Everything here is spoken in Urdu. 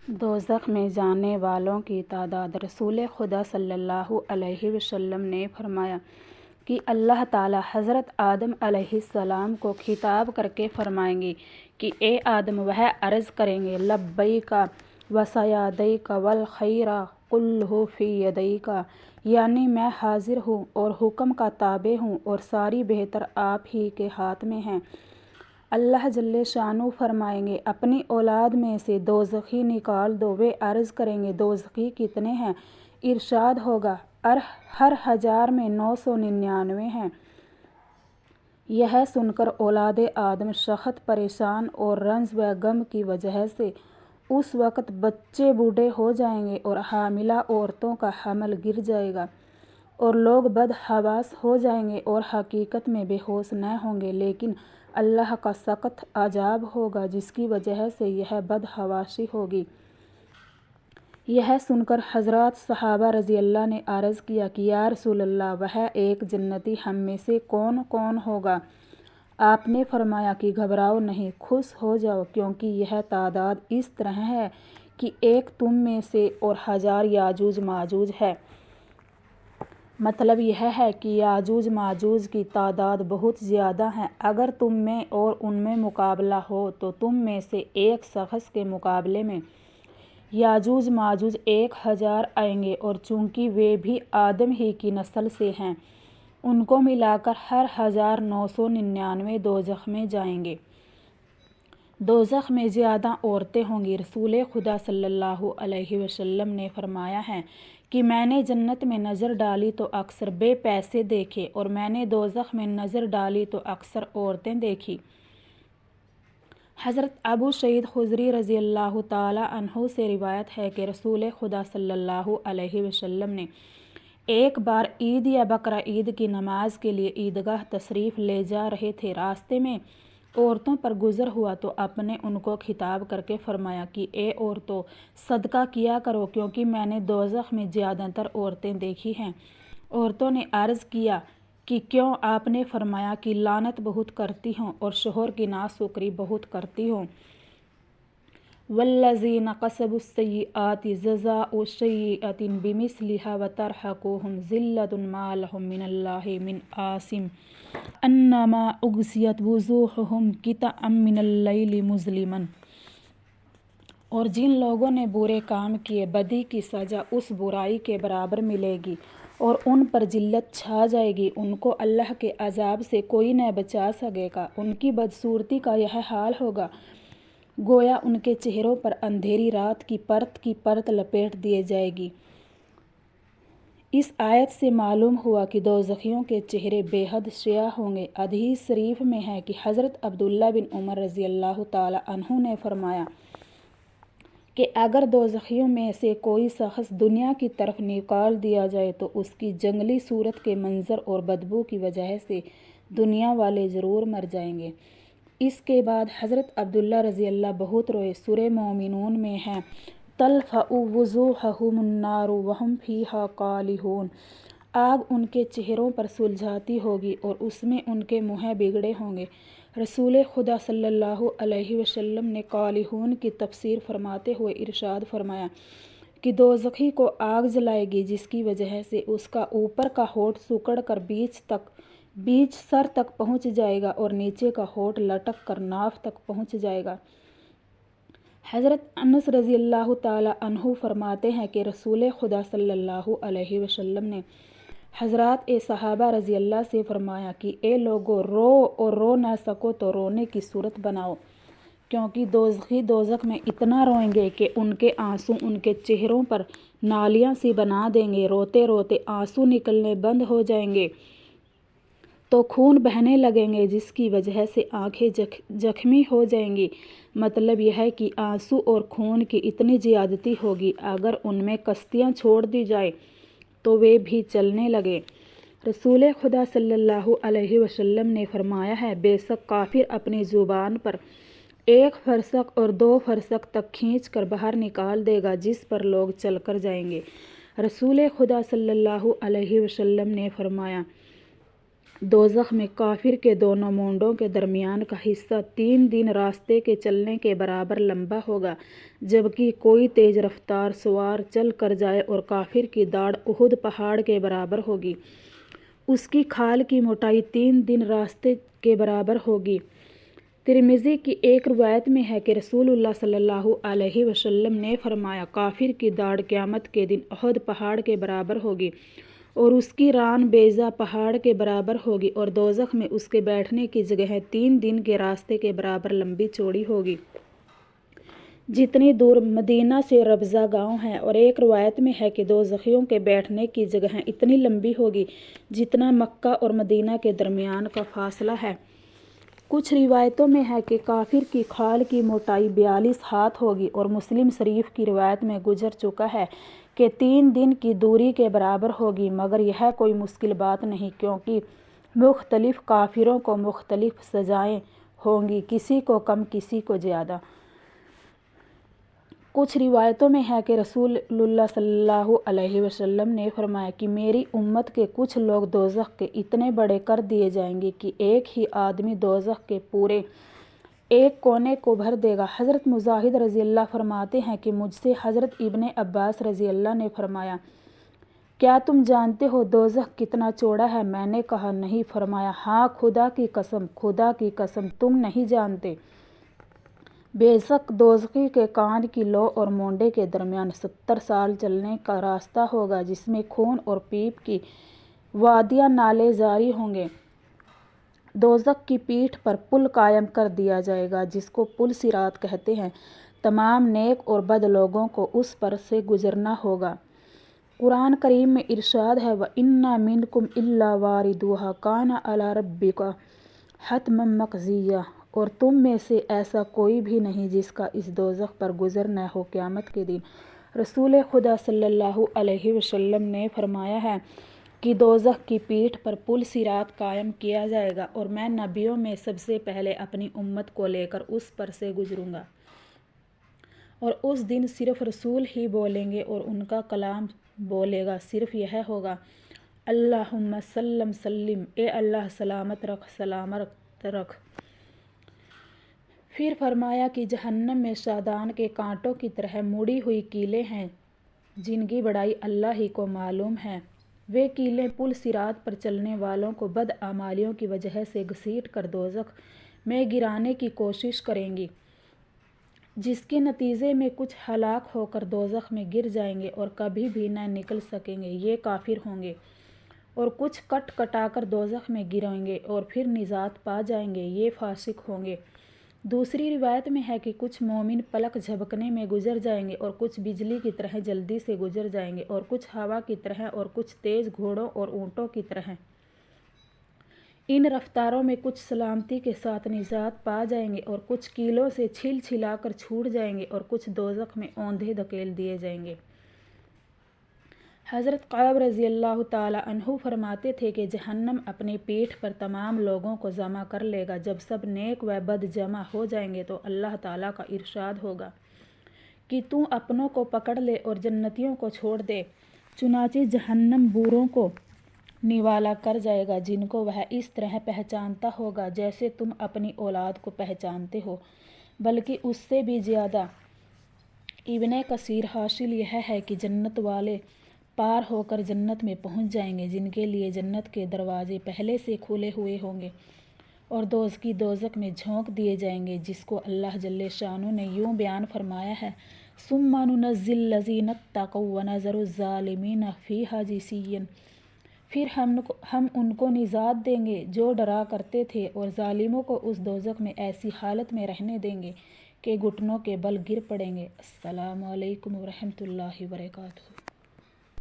دوزخ میں جانے والوں کی تعداد۔ رسول خدا صلی اللہ علیہ وسلم نے فرمایا کہ اللہ تعالیٰ حضرت آدم علیہ السلام کو خطاب کر کے فرمائیں گے کہ اے آدم۔ وہ عرض کریں گے لبیک وسعدیک والخیر کلہ فی یدیک، یعنی میں حاضر ہوں اور حکم کا تابع ہوں اور ساری بہتر آپ ہی کے ہاتھ میں ہے۔ اللہ جل شانہ فرمائیں گے اپنی اولاد میں سے دوزخی نکال دو۔ وہ عرض کریں گے دوزخی کتنے ہیں؟ ارشاد ہوگا ہر 1000 میں 999 ہیں۔ یہ سن کر اولاد آدم سخت پریشان اور رنج و غم کی وجہ سے اس وقت بچے بوڑھے ہو جائیں گے اور حاملہ عورتوں کا حمل گر جائے گا اور لوگ بدحواس ہو جائیں گے اور حقیقت میں بے ہوش نہ ہوں گے، لیکن اللہ کا سخت عذاب ہوگا جس کی وجہ سے یہ بدحواسی ہوگی۔ یہ سن کر حضرات صحابہ رضی اللہ نے عرض کیا کہ یا رسول اللہ، وہ ایک جنتی ہم میں سے کون کون ہوگا؟ آپ نے فرمایا کہ گھبراؤ نہیں، خوش ہو جاؤ، کیونکہ یہ تعداد اس طرح ہے کہ ایک تم میں سے اور 1000 یاجوج ماجوج ہے۔ مطلب یہ ہے کہ یاجوج ماجوج کی تعداد بہت زیادہ ہے۔ اگر تم میں اور ان میں مقابلہ ہو تو تم میں سے ایک شخص کے مقابلے میں یاجوج ماجوج 1000 آئیں گے، اور چونکہ وہ بھی آدم ہی کی نسل سے ہیں، ان کو ملا کر ہر 1999 دوزخ میں جائیں گے۔ دوزخ میں زیادہ عورتیں ہوں گی۔ رسول خدا صلی اللہ علیہ وسلم نے فرمایا ہے کہ میں نے جنت میں نظر ڈالی تو اکثر بے پیسے دیکھے اور میں نے دوزخ میں نظر ڈالی تو اکثر عورتیں دیکھی۔ حضرت ابو سعید خدری رضی اللہ تعالیٰ عنہ سے روایت ہے کہ رسول خدا صلی اللہ علیہ وسلم نے ایک بار عید یا بقرہ عید کی نماز کے لیے عیدگاہ تشریف لے جا رہے تھے۔ راستے میں عورتوں پر گزر ہوا تو آپ نے ان کو خطاب کر کے فرمایا کہ اے عورتوں، صدقہ کیا کرو، کیونکہ میں نے دوزخ میں زیادہ تر عورتیں دیکھی ہیں۔ عورتوں نے عرض کیا کہ کیوں؟ آپ نے فرمایا کہ لعنت بہت کرتی ہوں اور شوہر کی ناشکری بہت کرتی ہوں۔ والذین کسبوا السیئات جزاء سیئۃ بمثلھا وترہقہم ذلۃ ما لہم من اللہ من عاصم انما اغشیت وجوہہم قطعا من اللیل مظلما۔ اور جن لوگوں نے برے کام کیے، بدی کی سزا اس برائی کے برابر ملے گی اور ان پر ذلت چھا جائے گی، ان کو اللہ کے عذاب سے کوئی نہ بچا سکے گا۔ ان کی بدصورتی کا یہ حال ہوگا گویا ان کے چہروں پر اندھیری رات کی پرت لپیٹ دی جائے گی۔ اس آیت سے معلوم ہوا کہ دوزخیوں کے چہرے بے حد سیاہ ہوں گے۔ حدیث شریف میں ہے کہ حضرت عبداللہ بن عمر رضی اللہ تعالیٰ عنہ نے فرمایا کہ اگر دوزخیوں میں سے کوئی شخص دنیا کی طرف نکال دیا جائے تو اس کی جنگلی صورت کے منظر اور بدبو کی وجہ سے دنیا والے ضرور مر جائیں گے۔ اس کے بعد حضرت عبداللہ رضی اللہ بہت روئے۔ سورہ مومنون میں ہے تلفع وجوہہم النار وہم فیہا کالحون، آگ ان کے چہروں پر سلجھاتی ہوگی اور اس میں ان کے منہ بگڑے ہوں گے۔ رسول خدا صلی اللہ علیہ وسلم نے کالحون کی تفسیر فرماتے ہوئے ارشاد فرمایا کہ دوزخی کو آگ جلائے گی جس کی وجہ سے اس کا اوپر کا ہونٹ سکڑ کر بیچ سر تک پہنچ جائے گا اور نیچے کا ہونٹ لٹک کر ناف تک پہنچ جائے گا۔ حضرت انس رضی اللہ تعالیٰ عنہ فرماتے ہیں کہ رسول خدا صلی اللہ علیہ وسلم نے حضرات صحابہ رضی اللہ سے فرمایا کہ اے لوگو، رو اور رو نہ سکو تو رونے کی صورت بناؤ، کیونکہ دوزخی دوزخ میں اتنا روئیں گے کہ ان کے آنسو ان کے چہروں پر نالیاں سی بنا دیں گے۔ روتے روتے آنسو نکلنے بند ہو جائیں گے تو خون بہنے لگیں گے جس کی وجہ سے آنکھیں زخمی ہو جائیں گی۔ مطلب یہ ہے کہ آنسو اور خون کی اتنی زیادتی ہوگی اگر ان میں کشتیاں چھوڑ دی جائے تو وہ بھی چلنے لگے۔ رسول خدا صلی اللہ علیہ وسلم نے فرمایا ہے بے شک کافر اپنی زبان پر 1 فرسخ اور 2 فرسخ تک کھینچ کر باہر نکال دے گا جس پر لوگ چل کر جائیں گے۔ رسول خدا صلی اللہ علیہ وسلم نے فرمایا دوزخ میں کافر کے دونوں مونڈوں کے درمیان کا حصہ 3 دن راستے کے چلنے کے برابر لمبا ہوگا، جبکہ کوئی تیز رفتار سوار چل کر جائے اور کافر کی داڑھ احد پہاڑ کے برابر ہوگی، اس کی کھال کی موٹائی 3 دن راستے کے برابر ہوگی۔ ترمذی کی ایک روایت میں ہے کہ رسول اللہ صلی اللہ علیہ وسلم نے فرمایا، کافر کی داڑھ قیامت کے دن احد پہاڑ کے برابر ہوگی اور اس کی ران بیضا پہاڑ کے برابر ہوگی، اور دوزخ میں اس کے بیٹھنے کی جگہیں 3 دن کے راستے کے برابر لمبی چوڑی ہوگی، جتنی دور مدینہ سے ربضہ گاؤں ہے، اور ایک روایت میں ہے کہ دوزخیوں کے بیٹھنے کی جگہیں اتنی لمبی ہوگی جتنا مکہ اور مدینہ کے درمیان کا فاصلہ ہے۔ کچھ روایتوں میں ہے کہ کافر کی کھال کی موٹائی 42 ہاتھ ہوگی، اور مسلم شریف کی روایت میں گزر چکا ہے کہ 3 دن کی دوری کے برابر ہوگی، مگر یہ کوئی مشکل بات نہیں، کیونکہ مختلف کافروں کو مختلف سزائیں ہوں گی، کسی کو کم کسی کو زیادہ۔ کچھ روایتوں میں ہے کہ رسول اللہ صلی اللہ علیہ وسلم نے فرمایا کہ میری امت کے کچھ لوگ دوزخ کے اتنے بڑے کر دیے جائیں گے کہ ایک ہی آدمی دوزخ کے پورے ایک کونے کو بھر دے گا۔ حضرت مجاہد رضی اللہ فرماتے ہیں کہ مجھ سے حضرت ابن عباس رضی اللہ نے فرمایا، کیا تم جانتے ہو دوزخ کتنا چوڑا ہے؟ میں نے کہا نہیں۔ فرمایا، ہاں، خدا کی قسم، خدا کی قسم تم نہیں جانتے۔ بے شک دوزخی کے کان کی لو اور مونڈے کے درمیان 70 سال چلنے کا راستہ ہوگا، جس میں خون اور پیپ کی وادیاں نالے جاری ہوں گے۔ دوزخ کی پیٹھ پر پل قائم کر دیا جائے گا، جس کو پل صراط کہتے ہیں۔ تمام نیک اور بد لوگوں کو اس پر سے گزرنا ہوگا۔ قرآن کریم میں ارشاد ہے، وَإِنَّ مِنْكُمْ إِلَّا وَارِدُوهَا كَانَ عَلَى رَبِّكَ حَتْمًا مَّقْضِيًّا، اور تم میں سے ایسا کوئی بھی نہیں جس کا اس دوزخ پر گزر نہ ہو قیامت کے دن۔ رسول خدا صلی اللہ علیہ وسلم نے فرمایا ہے کہ دوزخ کی پیٹھ پر پل صراط قائم کیا جائے گا، اور میں نبیوں میں سب سے پہلے اپنی امت کو لے کر اس پر سے گزروں گا، اور اس دن صرف رسول ہی بولیں گے اور ان کا کلام بولے گا صرف یہ ہوگا، اللہم سلم سلم، اے اللہ سلامت رکھ، سلامت رکھ۔ پھر فرمایا کہ جہنم میں شادان کے کانٹوں کی طرح مڑی ہوئی کیلیں ہیں، جن کی بڑائی اللہ ہی کو معلوم ہے۔ وہ کیلیں پل صراط پر چلنے والوں کو بدعمالیوں کی وجہ سے گھسیٹ کر دوزخ میں گرانے کی کوشش کریں گی، جس کے نتیجے میں کچھ ہلاک ہو کر دوزخ میں گر جائیں گے اور کبھی بھی نہ نکل سکیں گے، یہ کافر ہوں گے، اور کچھ کٹ کٹا کر دوزخ میں گریں گے اور پھر نجات پا جائیں گے، یہ فاسق ہوں گے۔ دوسری روایت میں ہے کہ کچھ مومن پلک جھپکنے میں گزر جائیں گے، اور کچھ بجلی کی طرح جلدی سے گزر جائیں گے، اور کچھ ہوا کی طرح، اور کچھ تیز گھوڑوں اور اونٹوں کی طرح۔ ان رفتاروں میں کچھ سلامتی کے ساتھ نجات پا جائیں گے، اور کچھ کیلوں سے چھل چھلا کر چھوٹ جائیں گے، اور کچھ دوزخ میں اوندھے دھکیل دیے جائیں گے۔ حضرت کعب رضی اللہ تعالی عنہ فرماتے تھے کہ جہنم اپنی پیٹھ پر تمام لوگوں کو جمع کر لے گا۔ جب سب نیک و بد جمع ہو جائیں گے تو اللہ تعالیٰ کا ارشاد ہوگا کہ تو اپنوں کو پکڑ لے اور جنتیوں کو چھوڑ دے۔ چنانچہ جہنم بوروں کو نوالا کر جائے گا، جن کو وہ اس طرح پہچانتا ہوگا جیسے تم اپنی اولاد کو پہچانتے ہو، بلکہ اس سے بھی زیادہ۔ ابن کثیر حاصل یہ ہے کہ جنت والے پار ہو کر جنت میں پہنچ جائیں گے، جن کے لیے جنت کے دروازے پہلے سے کھلے ہوئے ہوں گے، اور دوزخی دوزخ میں جھونک دیے جائیں گے، جس کو اللہ جل شانہ نے یوں بیان فرمایا ہے، ثم ننجی الذین اتقوا ونذر الظالمین فیہا جثیا، پھر ہم ان کو نجات دیں گے جو ڈرا کرتے تھے، اور ظالموں کو اس دوزخ میں ایسی حالت میں رہنے دیں گے کہ گھٹنوں کے بل گر پڑیں گے۔ السلام علیکم ورحمۃ اللہ وبرکاتہ۔